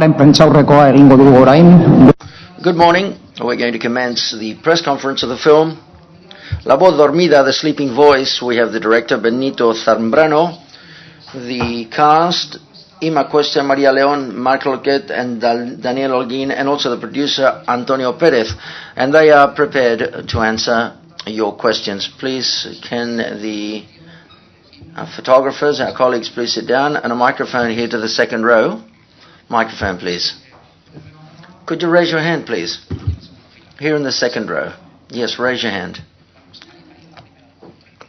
Good morning. We're going to commence the press conference of the film. La voz dormida, the sleeping voice. We have the director Benito Zambrano, the cast Ima Cuesta, Maria León, Marc Loquet, and Daniel Holguín, and also the producer Antonio Perez. And they are prepared to answer your questions. Please, can the photographers, our colleagues, please sit down, and a microphone here to the second row. Microphone, please. Could you raise your hand, please? Here in the second row. Yes, raise your hand.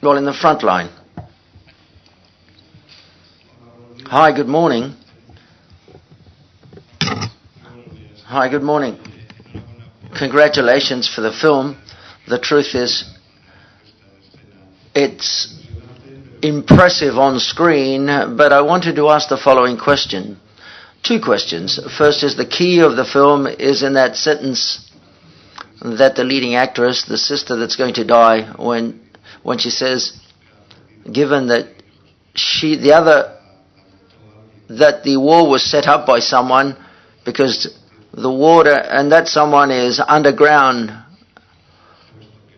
Well, in the front line. Hi, good morning. Hi, good morning. Congratulations for the film. The truth is, it's impressive on screen, but I wanted to ask the following question. Two questions. First is, the key of the film is in that sentence that the leading actress, the sister that's going to die, when she says, given that that the war was set up by someone, because the water, and that someone is underground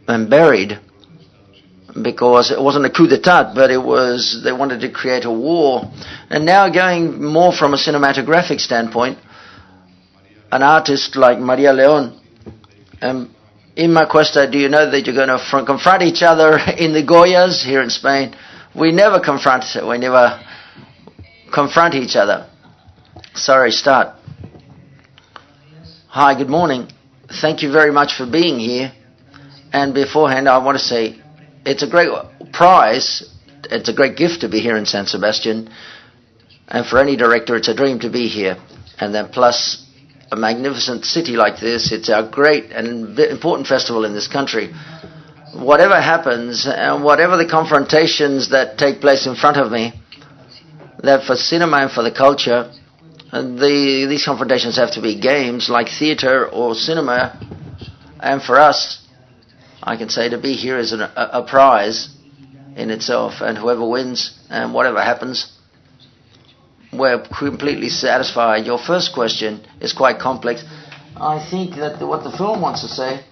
and buried, because it wasn't a coup d'etat, but it was, they wanted to create a war. And now, going more from a cinematographic standpoint, an artist like Maria León and Ima Cuesta, do you know that you're going to confront each other in the Goyas here in Spain? We never confront each other. Sorry, start. Hi, good morning. Thank you very much for being here. And beforehand, I want to say, it's a great prize, it's a great gift to be here in San Sebastian, and for any director it's a dream to be here. And then plus a magnificent city like this, it's a great and important festival in this country. Whatever happens, and whatever the confrontations that take place in front of me, that for cinema and for the culture, these confrontations have to be games like theater or cinema, and for us, I can say to be here is a prize in itself, and whoever wins and whatever happens, we're completely satisfied. Your first question is quite complex. I think that what the film wants to say,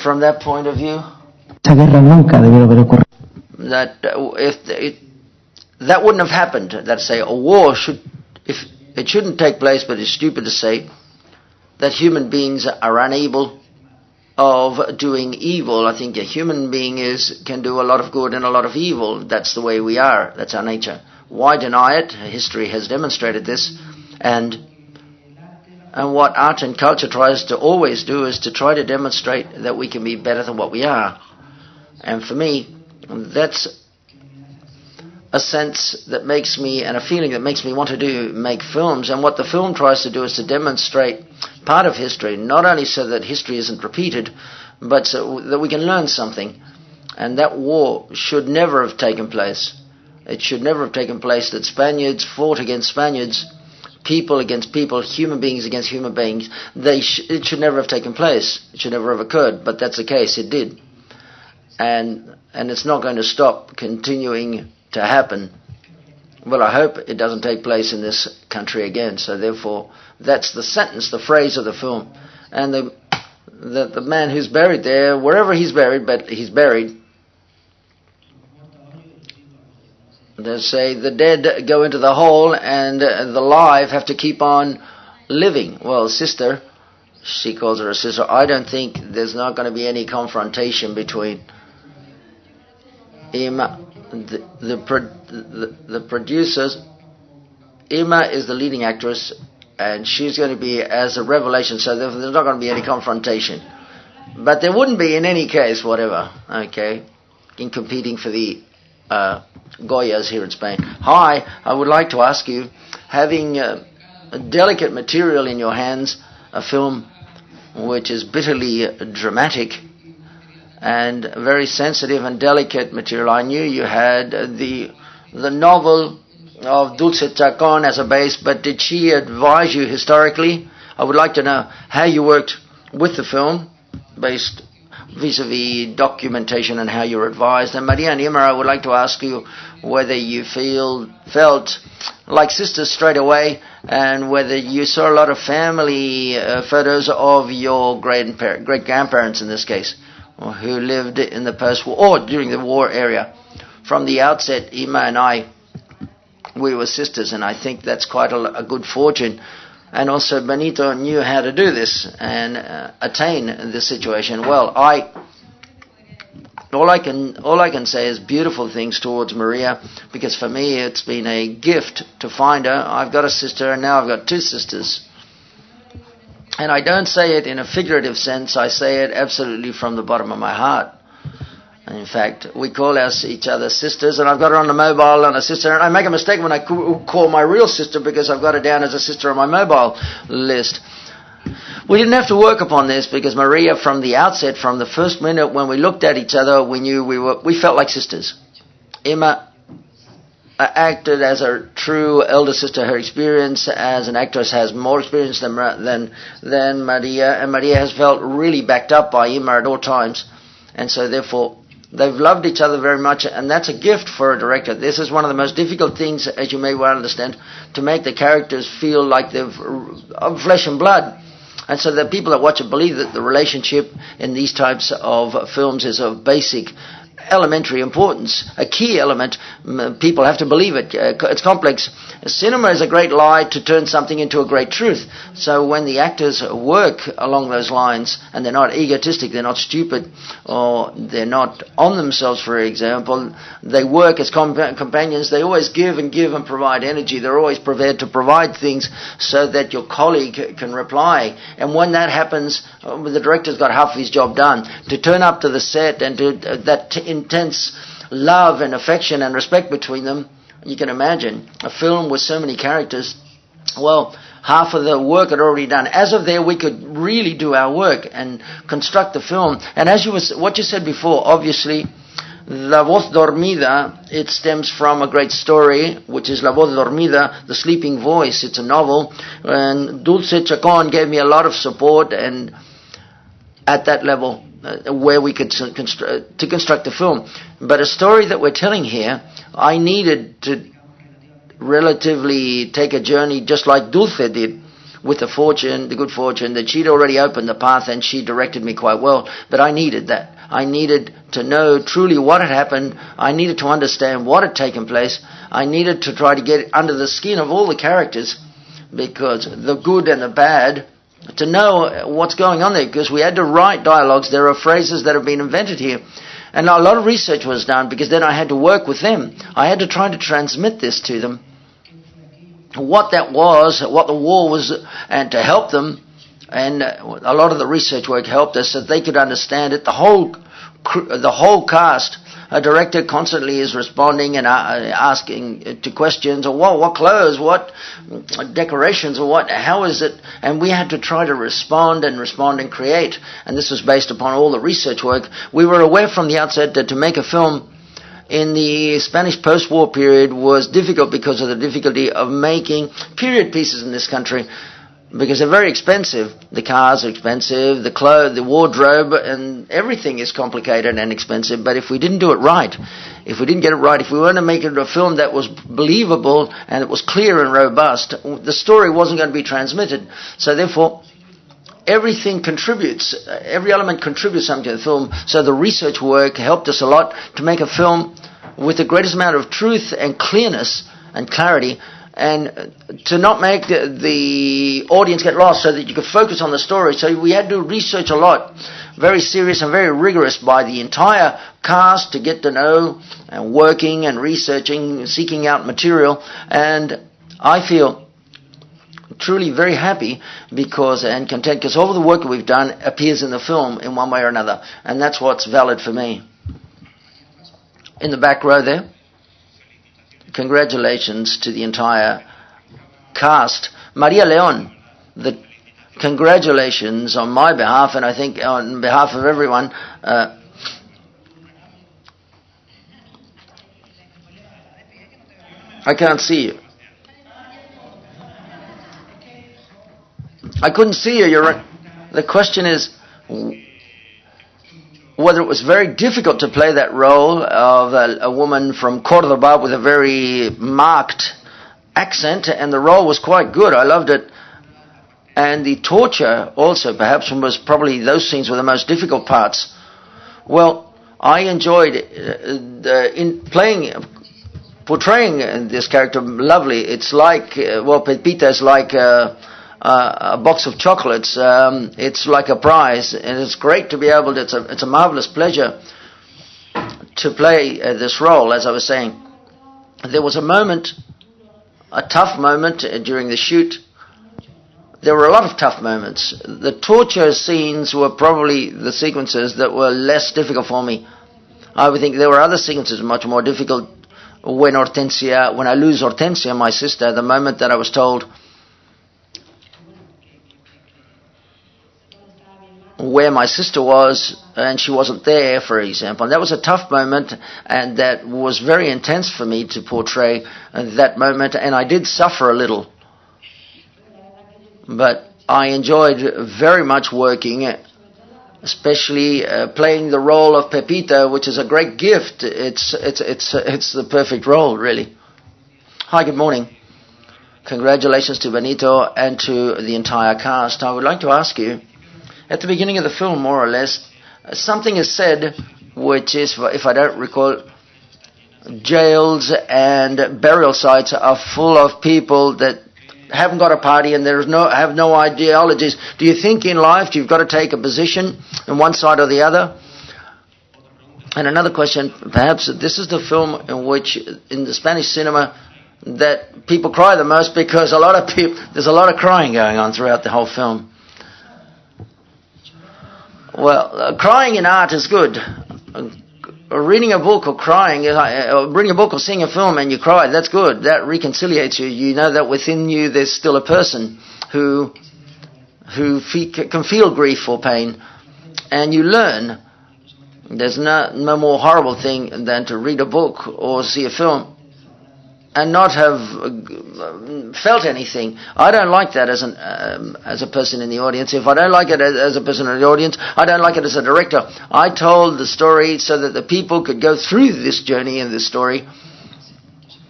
from that point of view, that that wouldn't have happened. That say a war shouldn't take place, but it's stupid to say that human beings are unable of doing evil. I think a human being can do a lot of good and a lot of evil. That's the way we are. That's our nature. Why deny it? History has demonstrated this. And what art and culture tries to always do is to try to demonstrate that we can be better than what we are. And for me, that's a sense that makes me, and a feeling that makes me want to make films. And what the film tries to do is to demonstrate part of history, not only so that history isn't repeated, but so that we can learn something. And that war should never have taken place. It should never have taken place, that Spaniards fought against Spaniards, people against people, human beings against human beings. It should never have taken place. It should never have occurred, but that's the case. It did. And it's not going to stop continuing to happen. Well, I hope it doesn't take place in this country again. So therefore, that's the sentence, the phrase of the film. And the man who's buried there, wherever he's buried, but he's buried, they say the dead go into the hole and the live have to keep on living. Well, sister, she calls her a sister, I don't think there's not going to be any confrontation between Ima, the producers. Ima is the leading actress, and she's going to be as a revelation, so there's not going to be any confrontation. But there wouldn't be in any case, whatever, okay, in competing for the Goyas here in Spain. Hi, I would like to ask you, having a delicate material in your hands, a film which is bitterly dramatic, and very sensitive and delicate material. I knew you had the novel of Dulce Chacon as a base, but did she advise you historically? I would like to know how you worked with the film, based vis-a-vis documentation and how you're advised. And Maria and Irma, I would like to ask you whether you felt like sisters straight away, and whether you saw a lot of family photos of your great-grandparents in this case, who lived in the post-war or during the war area. From the outset, Irma and I, we were sisters, and I think that's quite a good fortune. And also Benito knew how to do this and attain this situation. Well, all I can say is beautiful things towards Maria, because for me it's been a gift to find her. I've got a sister, and now I've got two sisters. And I don't say it in a figurative sense, I say it absolutely from the bottom of my heart. And in fact, we call each other sisters, and I've got her on the mobile and a sister, and I make a mistake when I call my real sister, because I've got her down as a sister on my mobile list. We didn't have to work upon this, because Maria, from the outset, from the first minute when we looked at each other, we knew we felt like sisters. Irma acted as a true elder sister. Her experience as an actress has more experience than Maria, and Maria has felt really backed up by Irma at all times, and so therefore they've loved each other very much, and that's a gift for a director. This is one of the most difficult things, as you may well understand, to make the characters feel like they're of flesh and blood. And so the people that watch it believe that the relationship in these types of films is of basic, elementary importance, a key element. People have to believe it. It's complex. Cinema is a great lie to turn something into a great truth. So when the actors work along those lines, and they're not egotistic, they're not stupid, or they're not on themselves, for example, they work as companions. They always give and provide energy. They're always prepared to provide things so that your colleague can reply. And when that happens, the director's got half of his job done. To turn up to the set and to that intense love and affection and respect between them, you can imagine a film with so many characters. Well, half of the work had already done. As of there, we could really do our work and construct the film. And as what you said before, obviously, La Voz Dormida, it stems from a great story, which is La Voz Dormida, The Sleeping Voice. It's a novel, and Dulce Chacon gave me a lot of support, and at that level, where we could construct the film. But a story that we're telling here, I needed to relatively take a journey just like Dulce did, with the good fortune that she'd already opened the path and she directed me quite well. But I needed that. I needed to know truly what had happened. I needed to understand what had taken place. I needed to try to get under the skin of all the characters, because the good and the bad, to know what's going on there, because we had to write dialogues. There are phrases that have been invented here. And a lot of research was done, because then I had to work with them. I had to try to transmit this to them, what that was, what the war was, and to help them. And a lot of the research work helped us so they could understand it. The whole cast. A director constantly is responding and asking to questions, or what clothes, what decorations, or how is it? And we had to try to respond and create. And this was based upon all the research work. We were aware from the outset that to make a film in the Spanish post-war period was difficult, because of the difficulty of making period pieces in this country, because they're very expensive. The cars are expensive, the clothes, the wardrobe, and everything is complicated and expensive. But if we didn't do it right, if we didn't get it right, if we weren't to make it a film that was believable and it was clear and robust, the story wasn't going to be transmitted. So therefore, everything contributes, every element contributes something to the film. So the research work helped us a lot to make a film with the greatest amount of truth and clearness and clarity, and to not make the audience get lost, so that you could focus on the story. So we had to research a lot, very serious and very rigorous, by the entire cast, to get to know, and working and researching, seeking out material. And I feel truly very happy and content, because all the work that we've done appears in the film in one way or another, and that's what's valid for me. In the back row there, congratulations to the entire cast. Maria Leon, congratulations on my behalf, and I think on behalf of everyone. I can't see you. I couldn't see you. The question is, whether it was very difficult to play that role of a woman from Cordoba with a very marked accent, and the role was quite good. I loved it. And the torture also, perhaps, was probably those scenes were the most difficult parts. Well, I enjoyed portraying this character lovely. It's like, Pepita is like a box of chocolates. It's like a prize, and it's great to be able to, it's a marvelous pleasure to play this role, as I was saying. There was a tough moment during the shoot. There were a lot of tough moments. The torture scenes were probably the sequences that were less difficult for me. I would think there were other sequences much more difficult. When I lose Hortensia, my sister, the moment that I was told where my sister was and she wasn't there, for example, and that was a tough moment, and that was very intense for me to portray that moment, and I did suffer a little. But I enjoyed very much working, especially playing the role of Pepita, which is a great gift. It's the perfect role, really. Hi, good morning. Congratulations to Benito and to the entire cast. I would like to ask you, at the beginning of the film, more or less, something is said, which is, if I don't recall, jails and burial sites are full of people that haven't got a party and have no ideologies. Do you think in life you've got to take a position on one side or the other? And another question, perhaps this is the film in which, in the Spanish cinema, that people cry the most, because there's a lot of crying going on throughout the whole film. Well, crying in art is good. Reading a book or reading a book or seeing a film and you cry, that's good. That reconciliates you. You know that within you there's still a person who can feel grief or pain. And you learn. There's no more horrible thing than to read a book or see a film and not have felt anything. I don't like that as a person in the audience. If I don't like it as a person in the audience, I don't like it as a director. I told the story so that the people could go through this journey in this story,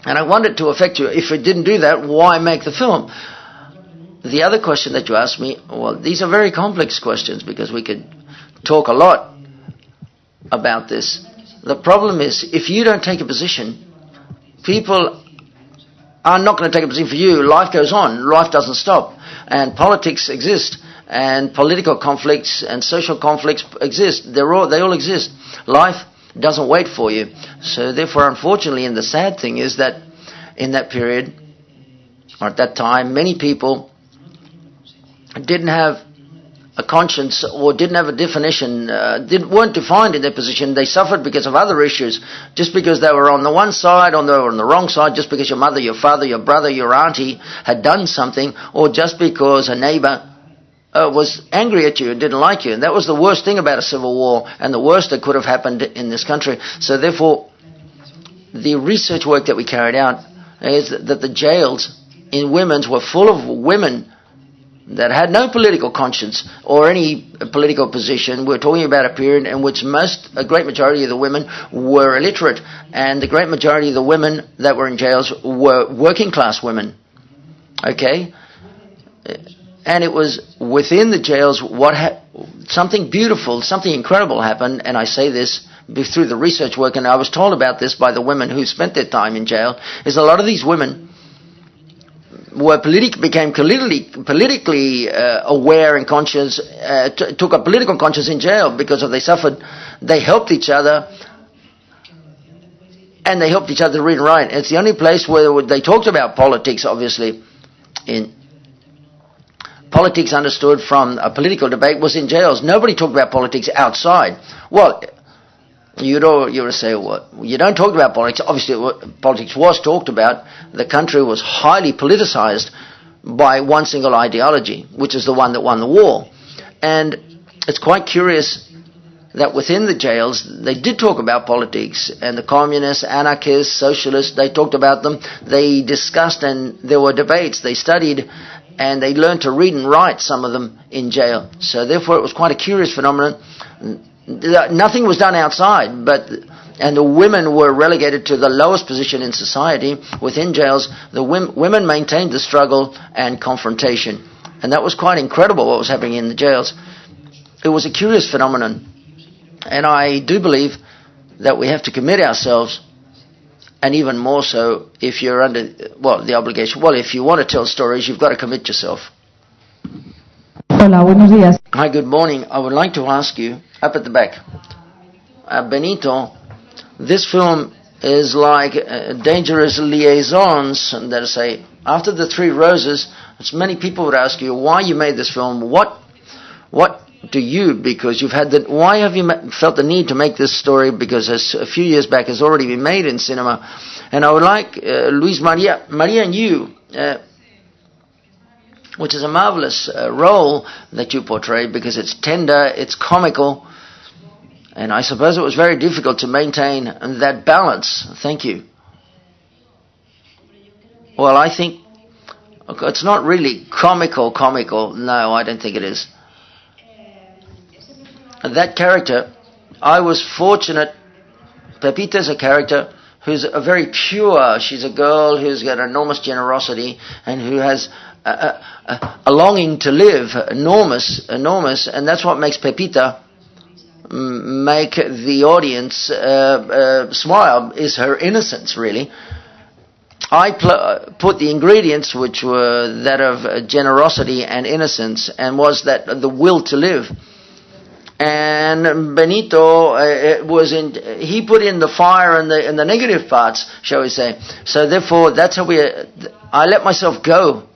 and I wanted to affect you. If it didn't do that, why make the film? The other question that you asked me, well, these are very complex questions, because we could talk a lot about this. The problem is, if you don't take a position, people are not going to take a position for you. Life goes on. Life doesn't stop. And politics exist. And political conflicts and social conflicts exist. They all exist. Life doesn't wait for you. So therefore, unfortunately, and the sad thing is that in that period, or at that time, many people didn't have a conscience or didn't have a definition, weren't defined in their position. They suffered because of other issues, just because they were on the one side or on the wrong side, just because your mother, your father, your brother, your auntie had done something, or just because a neighbor was angry at you and didn't like you. And that was the worst thing about a civil war, and the worst that could have happened in this country. So therefore, the research work that we carried out is that the jails in women's were full of women that had no political conscience or any political position. We're talking about a period in which a great majority of the women were illiterate, and the great majority of the women that were in jails were working class women. Okay? And it was within the jails something beautiful, something incredible happened, and I say this through the research work, and I was told about this by the women who spent their time in jail, is a lot of these women became politically aware and conscious, took a political conscience in jail because they suffered. They helped each other, and they helped each other to read and write. It's the only place where they talked about politics, obviously. In politics understood from a political debate was in jails. Nobody talked about politics outside. Well, you would say, well, you don't talk about politics. Obviously, politics was talked about. The country was highly politicized by one single ideology, which is the one that won the war. And it's quite curious that within the jails, they did talk about politics, and the communists, anarchists, socialists, they talked about them. They discussed, and there were debates. They studied, and they learned to read and write, some of them, in jail. So therefore, it was quite a curious phenomenon nothing was done outside, and the women were relegated to the lowest position in society within jails. The women maintained the struggle and confrontation, and that was quite incredible what was happening in the jails. It was a curious phenomenon, and I do believe that we have to commit ourselves, and even more so if you're under, the obligation. Well, if you want to tell stories, you've got to commit yourself. Hola, buenos días. Hi, good morning. I would like to ask you, up at the back, Benito, this film is like Dangerous Liaisons, that say, after the Three Roses, many people would ask you why you made this film. What do you, because you've had why have you felt the need to make this story? Because a few years back has already been made in cinema. And I would like Luis Maria and you, which is a marvelous role that you portray, because it's tender, it's comical, and I suppose it was very difficult to maintain that balance. Thank you. Well, I think it's not really comical. No, I don't think it is. That character, I was fortunate. Pepita's a character who's a very pure. She's a girl who's got enormous generosity and who has a longing to live, enormous, and that's what makes Pepita make the audience smile, is her innocence, really. I put the ingredients, which were that of generosity and innocence, and was that the will to live. And Benito, he put in the fire and the negative parts, shall we say. So therefore, that's how I let myself go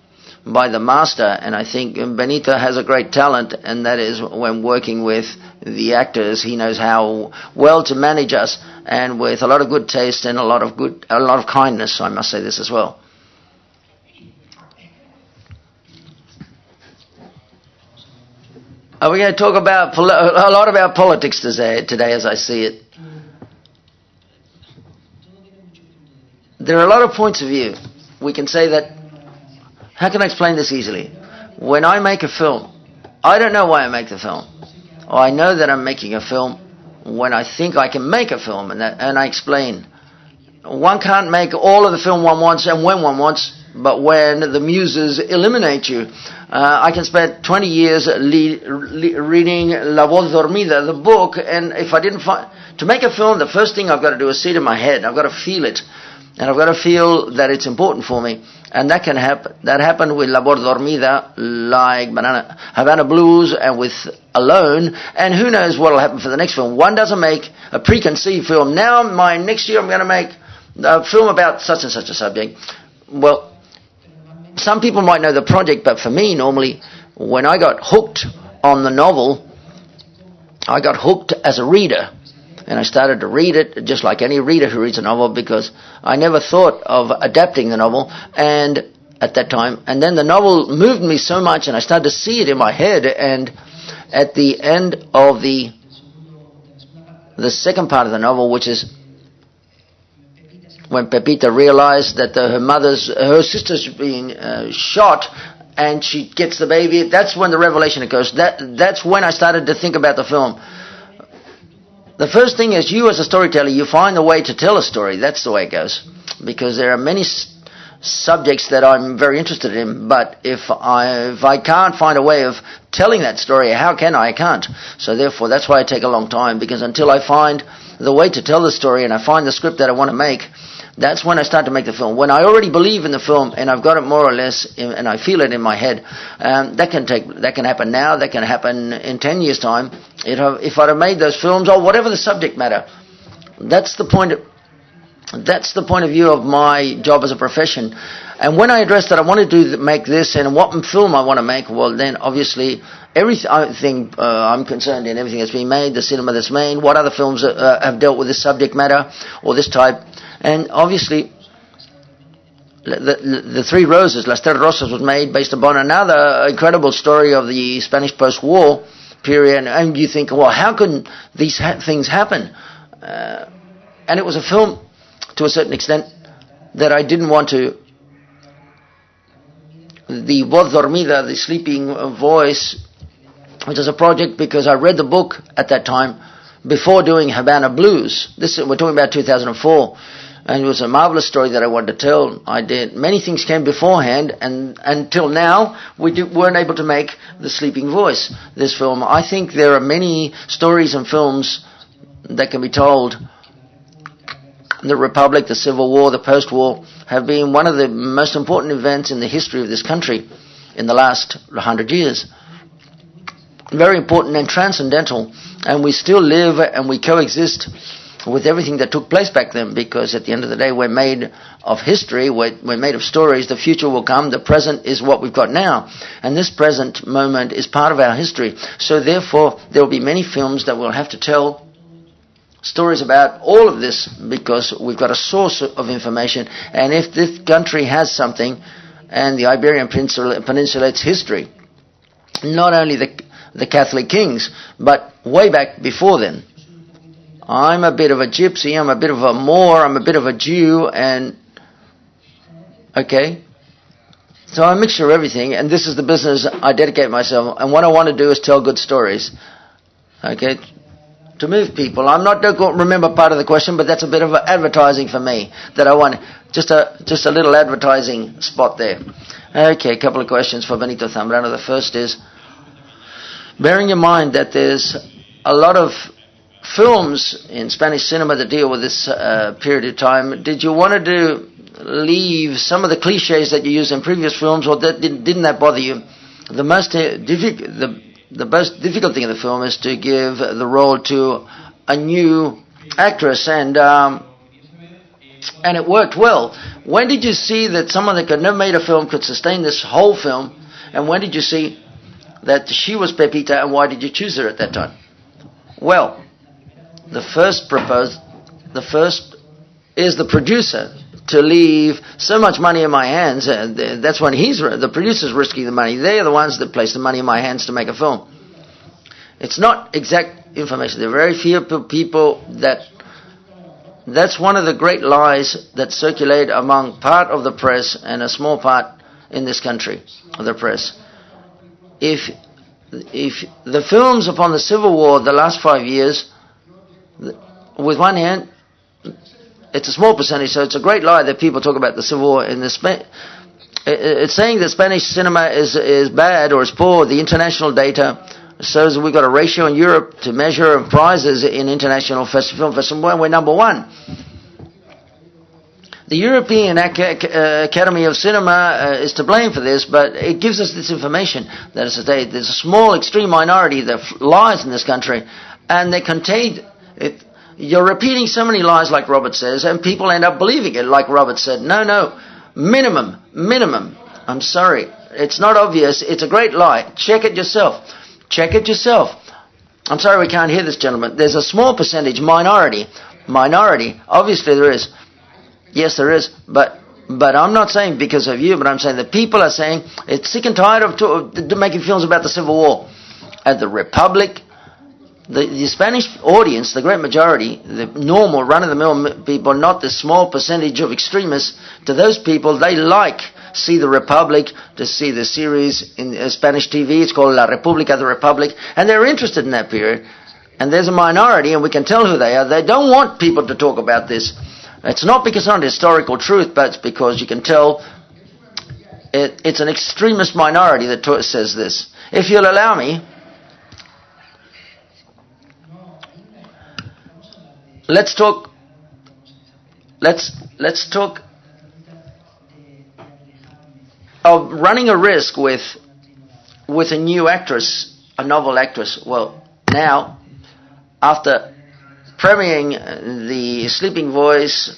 by the master, and I think Benito has a great talent, and that is when working with the actors, he knows how well to manage us, and with a lot of good taste and a lot of kindness, I must say this as well. We're going to talk about a lot about politics today, as I see it. There are a lot of points of view. We can say that. How can I explain this easily? When I make a film, I don't know why I make the film. Or I know that I'm making a film when I think I can make a film, and I explain. One can't make all of the film one wants and when one wants, but when the muses eliminate you. I can spend 20 years reading La Voz Dormida, the book, and if I didn't to make a film, the first thing I've got to do is see it in my head. I've got to feel it. And I've got to feel that it's important for me. And that can happen. That happened with La Voz Dormida, like Havana Blues, and with Alone. And who knows what will happen for the next film. One doesn't make a preconceived film. Now, next year I'm going to make a film about such and such a subject. Well, some people might know the project, but for me, normally, when I got hooked on the novel, I got hooked as a reader. And I started to read it just like any reader who reads a novel, because I never thought of adapting the novel and at that time. And then the novel moved me so much, and I started to see it in my head. And at the end of the second part of the novel, which is when Pepita realized that her sister's being shot, and she gets the baby, that's when the revelation occurs. That's when I started to think about the film. The first thing is, you as a storyteller, you find a way to tell a story. That's the way it goes. Because there are many subjects that I'm very interested in, but if I can't find a way of telling that story, how can I? I can't. So therefore, that's why I take a long time, because until I find the way to tell the story and I find the script that I want to make, that's when I start to make the film. When I already believe in the film and I've got it more or less, and I feel it in my head, that can happen now. That can happen in 10 years' time. If I'd have made those films, or whatever the subject matter, that's the point of view of my job as a profession. And when I address that I want to make this and what film I want to make, well, then obviously everything I'm concerned in, everything that's being made, the cinema that's made, what other films have dealt with this subject matter or this type. And obviously, the Three Roses, Las Tres Rosas, was made based upon another incredible story of the Spanish post-war period. And you think, well, how could these things happen? And it was a film, to a certain extent, that I didn't want to. The Voz Dormida, the sleeping voice, which is a project because I read the book at that time, before doing Havana Blues. We're talking about 2004. And it was a marvelous story that I wanted to tell. I did. Many things came beforehand, and until now, we weren't able to make The Sleeping Voice, this film. I think there are many stories and films that can be told. The Republic, the Civil War, the post-war have been one of the most important events in the history of this country in the last 100 years. Very important and transcendental, and we still live and we coexist with everything that took place back then, because at the end of the day, we're made of history, we're made of stories. The future will come. The present is what we've got now, and this present moment is part of our history. So therefore, there will be many films that we'll have to tell stories about all of this, because we've got a source of information. And if this country has something, and the Iberian Peninsula, its history, not only the Catholic kings, but way back before then. I'm a bit of a gypsy, I'm a bit of a Moor, I'm a bit of a Jew, and okay. So I'm a mixture of everything, and this is the business I dedicate myself, and what I want to do is tell good stories. Okay? To move people. I'm not going to remember part of the question, but that's a bit of advertising for me that I want. Just a little advertising spot there. Okay, a couple of questions for Benito Zambrano. The first is, bearing in mind that there's a lot of films in Spanish cinema that deal with this period of time, did you want to leave some of the cliches that you used in previous films, or didn't that bother you? The most difficult thing in the film is to give the role to a new actress, and it worked well. When did you see that someone that could never made a film could sustain this whole film, and when did you see that she was Pepita, and why did you choose her at that time? Well, the first is the producer to leave so much money in my hands. That's when the producer's risking the money. They're the ones that place the money in my hands to make a film. It's not exact information. There are very few people that's one of the great lies that circulate among part of the press and a small part in this country of the press. If the films upon the Civil War, the last 5 years, with one hand, it's a small percentage, so it's a great lie that people talk about the Civil War. It's saying that Spanish cinema is bad or is poor. The international data shows that we've got a ratio in Europe to measure prizes in international film festivals. We're number one. The European Academy of Cinema is to blame for this, but it gives us this information that is today there's a small, extreme minority that lies in this country, and they contain it. You're repeating so many lies, like Robert says, and people end up believing it, like Robert said. No, minimum. I'm sorry, it's not obvious. It's a great lie. Check it yourself. I'm sorry we can't hear this, gentlemen. There's a small percentage, minority. Obviously there is. Yes, there is, but I'm not saying because of you, but I'm saying that people are saying it's sick and tired of making films about the Civil War. At the Republic, the Spanish audience, the great majority, the normal run-of-the-mill people, not the small percentage of extremists, to those people, they see the Republic, to see the series in Spanish TV. It's called La República, the Republic, and they're interested in that period. And there's a minority, and we can tell who they are. They don't want people to talk about this. It's not because it's not historical truth, but it's because you can tell it's an extremist minority that says this. If you'll allow me, let's talk of running a risk with a new actress, a novel actress. Well, now, after premiering The Sleeping Voice,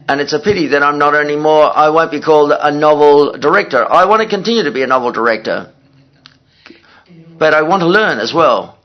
and it's a pity that I'm not anymore, I won't be called a novel director. I want to continue to be a novel director, but I want to learn as well.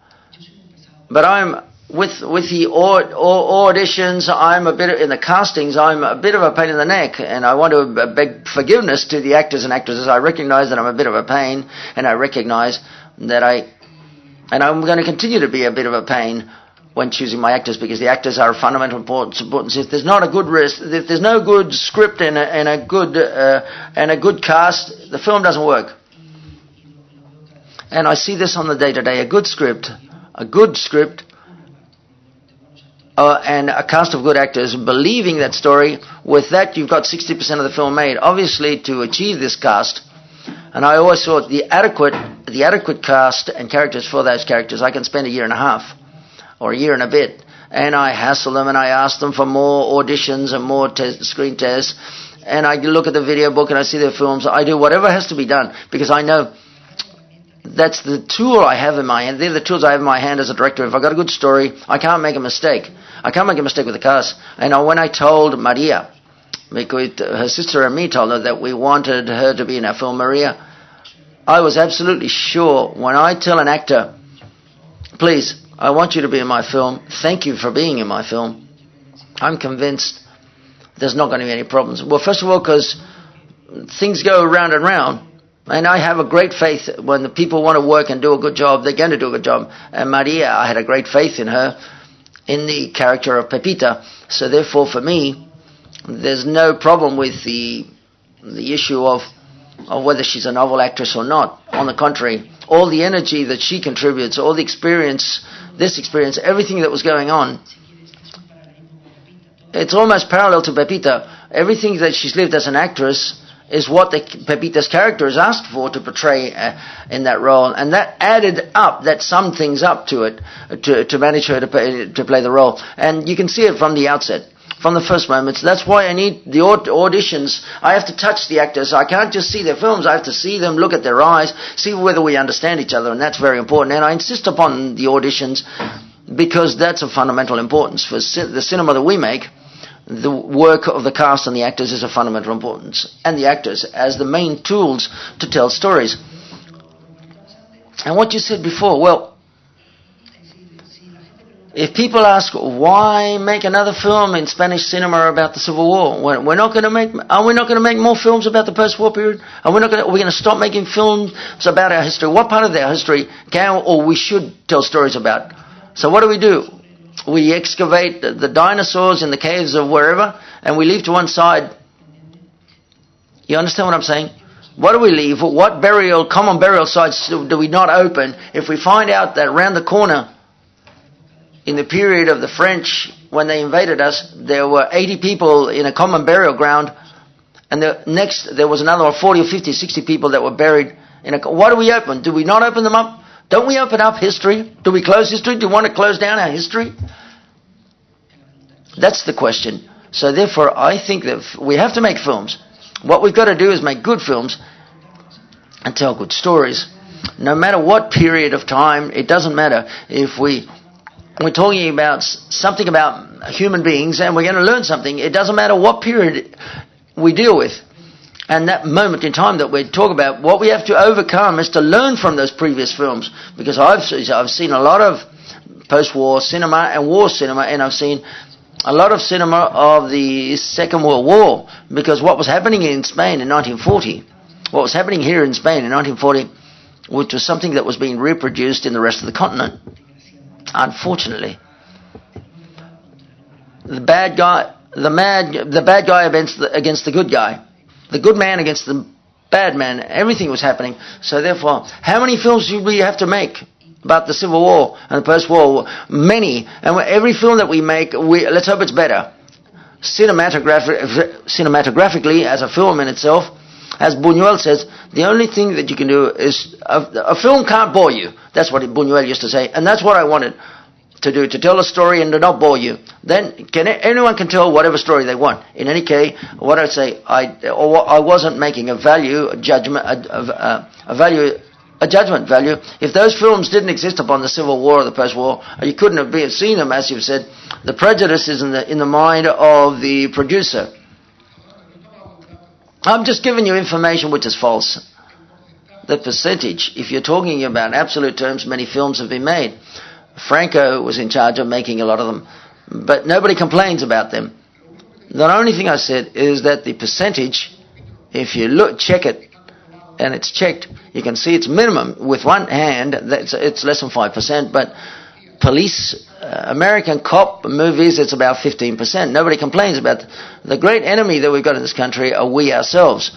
But I'm with the auditions, I'm a bit in the castings, I'm a bit of a pain in the neck, and I want to beg forgiveness to the actors and actresses. I recognize that I'm a bit of a pain, and I recognize that I'm going to continue to be a bit of a pain when choosing my actors, because the actors are of fundamental importance. If there's not a good if there's no good script and a good cast, the film doesn't work. And I see this on the day-to-day. A good script and a cast of good actors believing that story. With that, you've got 60% of the film made. Obviously, to achieve this cast, and I always thought the adequate cast and characters for those characters, I can spend a year and a half or a year and a bit, and I hassle them and I ask them for more auditions and more screen tests, and I look at the video book and I see their films. I do whatever has to be done because I know that's the tool I have in my hand. They're the tools I have in my hand as a director. If I've got a good story, I can't make a mistake. I can't make a mistake with the cast. And when I told Maria, because her sister and me told her that we wanted her to be in our film, Maria, I was absolutely sure when I tell an actor, please, I want you to be in my film, thank you for being in my film, I'm convinced there's not going to be any problems. Well, first of all, because things go round and round. And I have a great faith when the people want to work and do a good job, they're going to do a good job. And Maria, I had a great faith in her, in the character of Pepita. So therefore, for me, there's no problem with the issue of whether she's a novel actress or not. On the contrary, all the energy that she contributes, all the experience, everything that was going on, it's almost parallel to Pepita. Everything that she's lived as an actress is what Pepita's character is asked for to portray in that role. And that added up, that summed things up to it, to manage her to play the role. And you can see it from the outset, from the first moments. That's why I need the auditions. I have to touch the actors. I can't just see their films. I have to see them, look at their eyes, see whether we understand each other, and that's very important. And I insist upon the auditions because that's of fundamental importance. For the cinema that we make, the work of the cast and the actors is of fundamental importance, and the actors as the main tools to tell stories. And what you said before, well, if people ask why make another film in Spanish cinema about the Civil War, are we not going to make more films about the post-war period? Are we going to stop making films about our history? What part of our history can or we should tell stories about? So what do? We excavate the dinosaurs in the caves of wherever, and we leave to one side. You understand what I'm saying? What do we leave? What common burial sites do we not open if we find out that around the corner, in the period of the French, when they invaded us, there were 80 people in a common burial ground, and there was another 40 or 50, 60 people that were buried in a... What do we open? Do we not open them up? Don't we open up history? Do we close history? Do we want to close down our history? That's the question. So therefore, I think that we have to make films. What we've got to do is make good films and tell good stories. No matter what period of time, it doesn't matter. If we're talking about something about human beings and we're going to learn something, it doesn't matter what period we deal with. And that moment in time that we talk about, what we have to overcome is to learn from those previous films. Because I've seen a lot of post-war cinema and war cinema, and I've seen a lot of cinema of the Second World War. Because what was happening in Spain in 1940, what was happening here in Spain in 1940, which was something that was being reproduced in the rest of the continent, unfortunately. The bad guy against the good guy. The good man against the bad man. Everything was happening. So therefore, how many films do we have to make about the Civil War and the post-war war? Many. And every film that we make, let's hope it's better. Cinematographically, as a film in itself, as Buñuel says, the only thing that you can do is... A film can't bore you. That's what Buñuel used to say. And that's what I wanted to do, to tell a story and to not bore you. Then anyone can tell whatever story they want. In any case, what I say, I wasn't making a judgment value. If those films didn't exist upon the Civil War or the post-war, you couldn't have seen them, as you've said. The prejudice is in the mind of the producer. I'm just giving you information which is false. The percentage, if you're talking about absolute terms, many films have been made. Franco was in charge of making a lot of them, but nobody complains about them. The only thing I said is that the percentage, if you check it, and it's checked, you can see it's minimum. With one hand, it's less than 5%, but police, American cop movies, it's about 15%. Nobody complains about it. The great enemy that we've got in this country are we ourselves.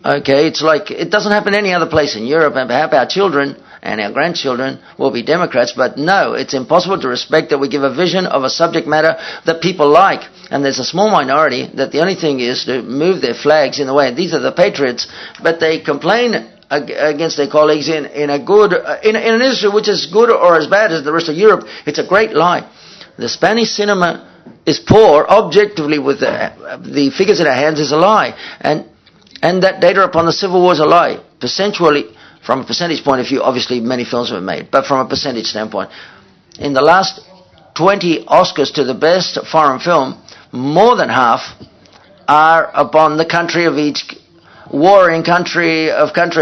Okay, it's like, it doesn't happen any other place in Europe, and perhaps our children and our grandchildren will be Democrats. But no, it's impossible to respect that we give a vision of a subject matter that people like. And there's a small minority that the only thing is to move their flags in the way. These are the patriots, but they complain against their colleagues in an industry which is good or as bad as the rest of Europe. It's a great lie. The Spanish cinema is poor objectively with the figures in our hands is a lie. And that data upon the Civil War is a lie. Percentually, from a percentage point of view, obviously many films were made, but from a percentage standpoint, in the last 20 Oscars to the best foreign film, more than half are upon the country of each warring country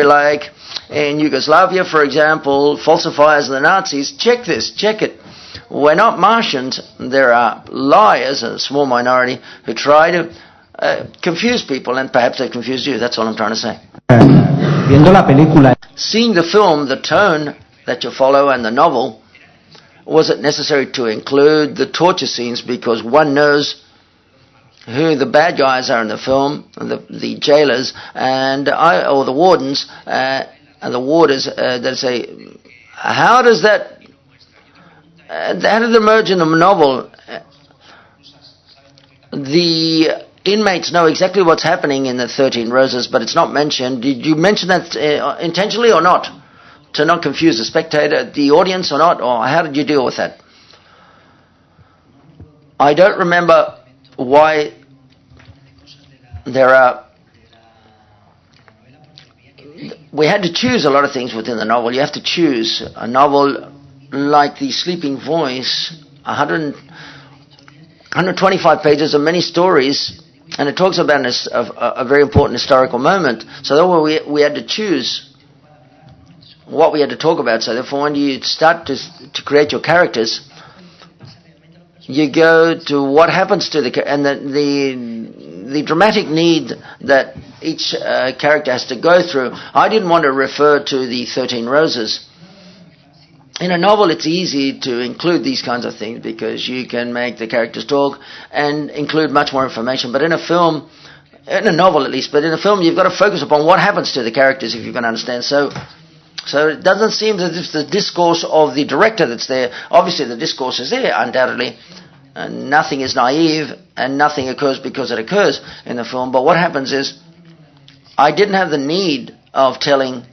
like in Yugoslavia, for example, falsifiers of the Nazis. Check this, check it. We're not Martians. There are liars, a small minority, who try to confuse people, and perhaps they confused you. That's all I'm trying to say. Seeing the film, the tone that you follow and the novel, was it necessary to include the torture scenes because one knows who the bad guys are in the film, the jailers or the wardens and the warders that say, how did it emerge in the novel? The inmates know exactly what's happening in the 13 Roses, but it's not mentioned. Did you mention that intentionally or not? To not confuse the spectator, the audience or not? Or how did you deal with that? I don't remember why we had to choose a lot of things within the novel. You have to choose a novel like The Sleeping Voice, 125 pages of many stories, and it talks about a very important historical moment. So therefore we had to choose what we had to talk about. So therefore when you start to create your characters, you go to what happens to the dramatic need that each character has to go through. I didn't want to refer to the 13 Roses. In a novel, it's easy to include these kinds of things because you can make the characters talk and include much more information. But in a film, in a novel at least, but in a film, you've got to focus upon what happens to the characters if you can understand. So it doesn't seem as if the discourse of the director that's there, obviously the discourse is there, undoubtedly. And nothing is naive and nothing occurs because it occurs in the film. But what happens is I didn't have the need of telling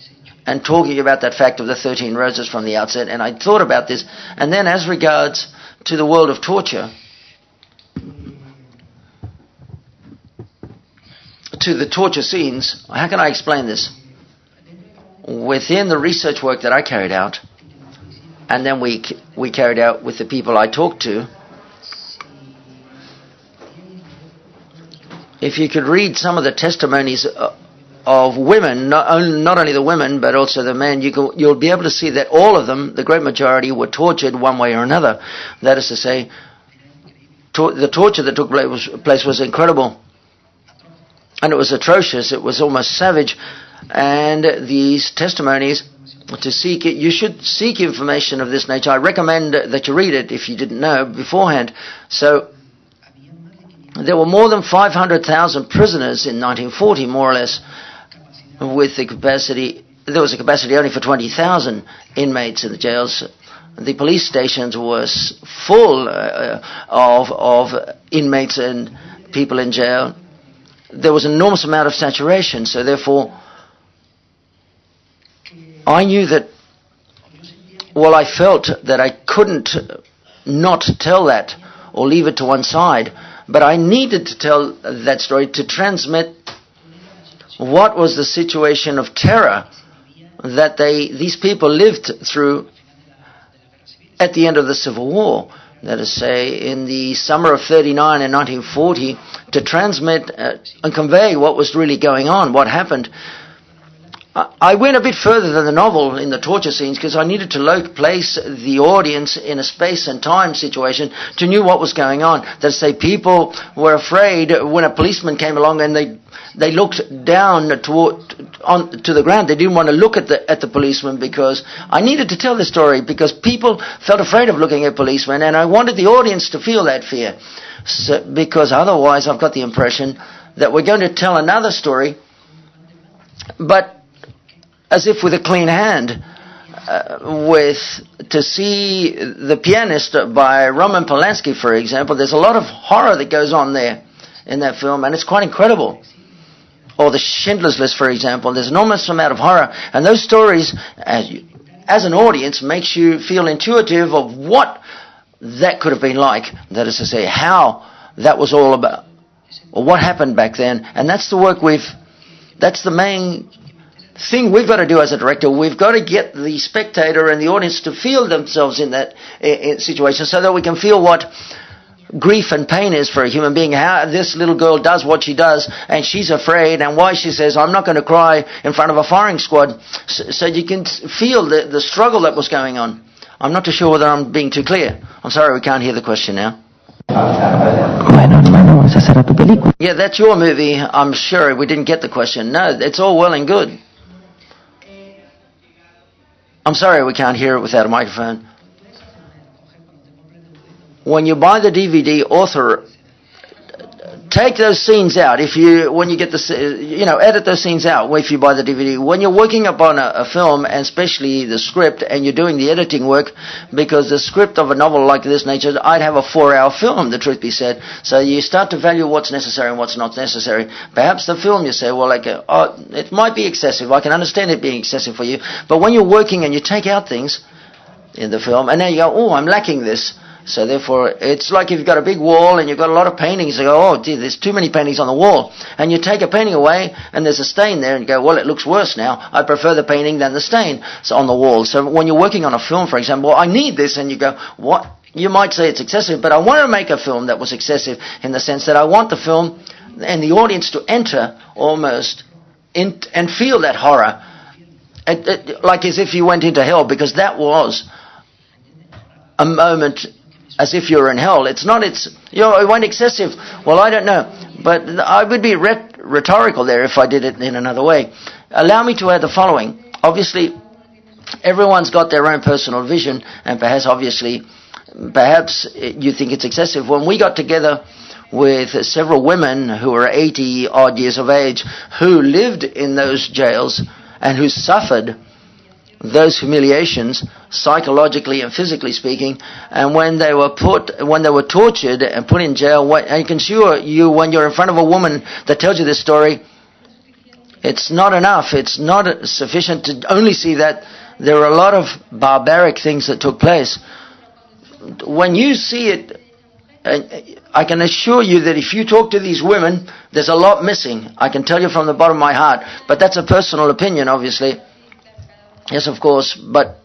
and talking about that fact of the 13 Roses from the outset, and I thought about this. And then as regards to the world of torture, to the torture scenes, how can I explain this? Within the research work that I carried out, and then we carried out with the people I talked to, if you could read some of the testimonies of women, not only the women but also the men, you'll be able to see that all of them, the great majority, were tortured one way or another. That is to say, the torture that took place was incredible, and it was atrocious. It was almost savage. And these testimonies, to seek it, you should seek information of this nature. I recommend that you read it if you didn't know beforehand. So there were more than 500,000 prisoners in 1940, more or less, with the capacity. There was a capacity only for 20,000 inmates in the jails. The police stations were full of inmates and people in jail. There was an enormous amount of saturation, so therefore I knew that, well, I felt that I couldn't not tell that or leave it to one side, but I needed to tell that story to transmit what was the situation of terror that these people lived through at the end of the Civil War. That is, say, in the summer of 1939 and 1940, to transmit and convey what was really going on, what happened. I went a bit further than the novel in the torture scenes because I needed to place the audience in a space and time situation to know what was going on. That is, say, people were afraid when a policeman came along and they looked down to the ground. They didn't want to look at the policeman because I needed to tell the story because people felt afraid of looking at policemen, and I wanted the audience to feel that fear. So, because otherwise I've got the impression that we're going to tell another story, but as if with a clean hand, to see The Pianist by Roman Polanski, for example. There's a lot of horror that goes on there in that film, and it's quite incredible. Or The Schindler's List, for example. There's an enormous amount of horror, and those stories, as an audience, makes you feel intuitive of what that could have been like. That is to say, how that was all about, or what happened back then. And that's the work that's the main thing we've got to do as a director. We've got to get the spectator and the audience to feel themselves in that situation, so that we can feel what grief and pain is for a human being, how this little girl does what she does, and she's afraid, and why she says, I'm not going to cry in front of a firing squad. So you can feel the struggle that was going on. I'm not too sure whether I'm being too clear. I'm sorry, we can't hear the question now. Yeah, that's your movie. I'm sure we didn't get the question. No, it's all well and good. I'm sorry we can't hear it without a microphone. When you buy the DVD, take those scenes out. When you get edit those scenes out if you buy the DVD. When you're working upon a film, and especially the script, and you're doing the editing work, because the script of a novel like this nature, I'd have a 4-hour film, the truth be said. So you start to value what's necessary and what's not necessary. Perhaps the film, you say, well, it might be excessive. I can understand it being excessive for you. But when you're working and you take out things in the film, and now you go, oh, I'm lacking this. So therefore, it's like if you've got a big wall and you've got a lot of paintings, you go, oh, dear, there's too many paintings on the wall. And you take a painting away and there's a stain there and you go, well, it looks worse now. I prefer the painting than the stain on the wall. So when you're working on a film, for example, I need this, and you go, what? You might say it's excessive, but I want to make a film that was excessive in the sense that I want the film and the audience to enter almost and feel that horror. Like as if you went into hell, because that was a moment as if you're in hell. It went excessive. Well, I don't know. But I would be rhetorical there if I did it in another way. Allow me to add the following. Obviously, everyone's got their own personal vision, and perhaps you think it's excessive. When we got together with several women who were 80-odd years of age, who lived in those jails and who suffered those humiliations, psychologically and physically speaking, and when they were tortured and put in jail, I can assure you, when you're in front of a woman that tells you this story, it's not enough. It's not sufficient to only see that. There are a lot of barbaric things that took place. When you see it, I can assure you that if you talk to these women, there's a lot missing. I can tell you from the bottom of my heart, but that's a personal opinion, obviously. Yes, of course, but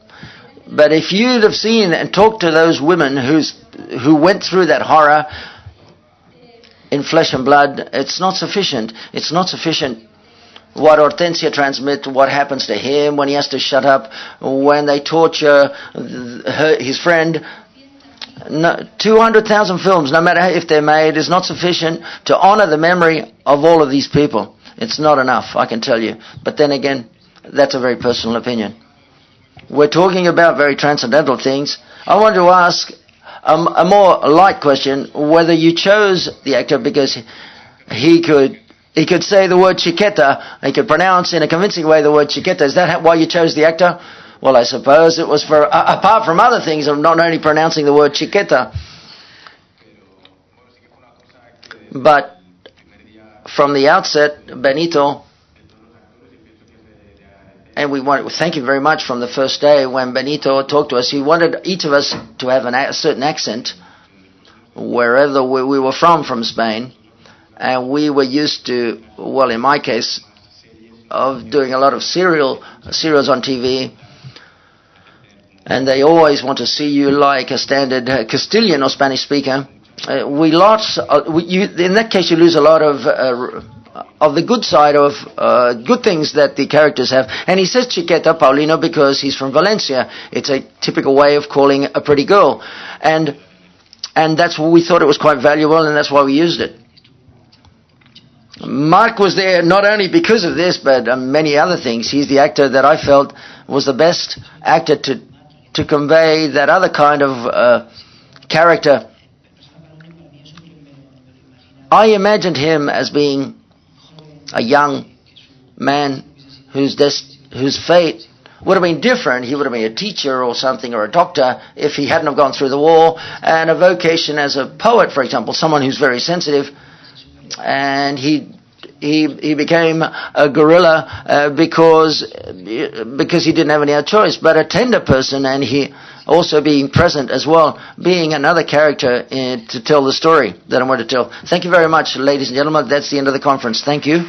if you'd have seen and talked to those women who went through that horror in flesh and blood, it's not sufficient. It's not sufficient what Hortensia transmits, what happens to him when he has to shut up, when they torture his friend. 200,000 films, no matter if they're made, is not sufficient to honor the memory of all of these people. It's not enough, I can tell you. But then again, that's a very personal opinion. We're talking about very transcendental things. I want to ask a more light question, whether you chose the actor because he could say the word chiqueta, he could pronounce in a convincing way the word chiqueta. Is that why you chose the actor? Well, I suppose it was for, apart from other things of not only pronouncing the word chiqueta, but from the outset, Benito, and we want to thank you very much from the first day when Benito talked to us. He wanted each of us to have a certain accent wherever we were from Spain. And we were used to, well, in my case, of doing a lot of serials on TV. And they always want to see you like a standard Castilian or Spanish speaker. In that case, you lose a lot of the good side of good things that the characters have. And he says Chiqueta, Paulino, because he's from Valencia. It's a typical way of calling a pretty girl. And that's why we thought it was quite valuable, and that's why we used it. Mark was there not only because of this, but many other things. He's the actor that I felt was the best actor to convey that other kind of character. I imagined him as being a young man whose fate would have been different. He would have been a teacher or something, or a doctor, if he hadn't have gone through the war. And a vocation as a poet, for example, someone who's very sensitive, and he became a guerrilla because he didn't have any other choice. But a tender person, and he also being present as well, being another character to tell the story that I want to tell. Thank you very much, ladies and gentlemen. That's the end of the conference. Thank you.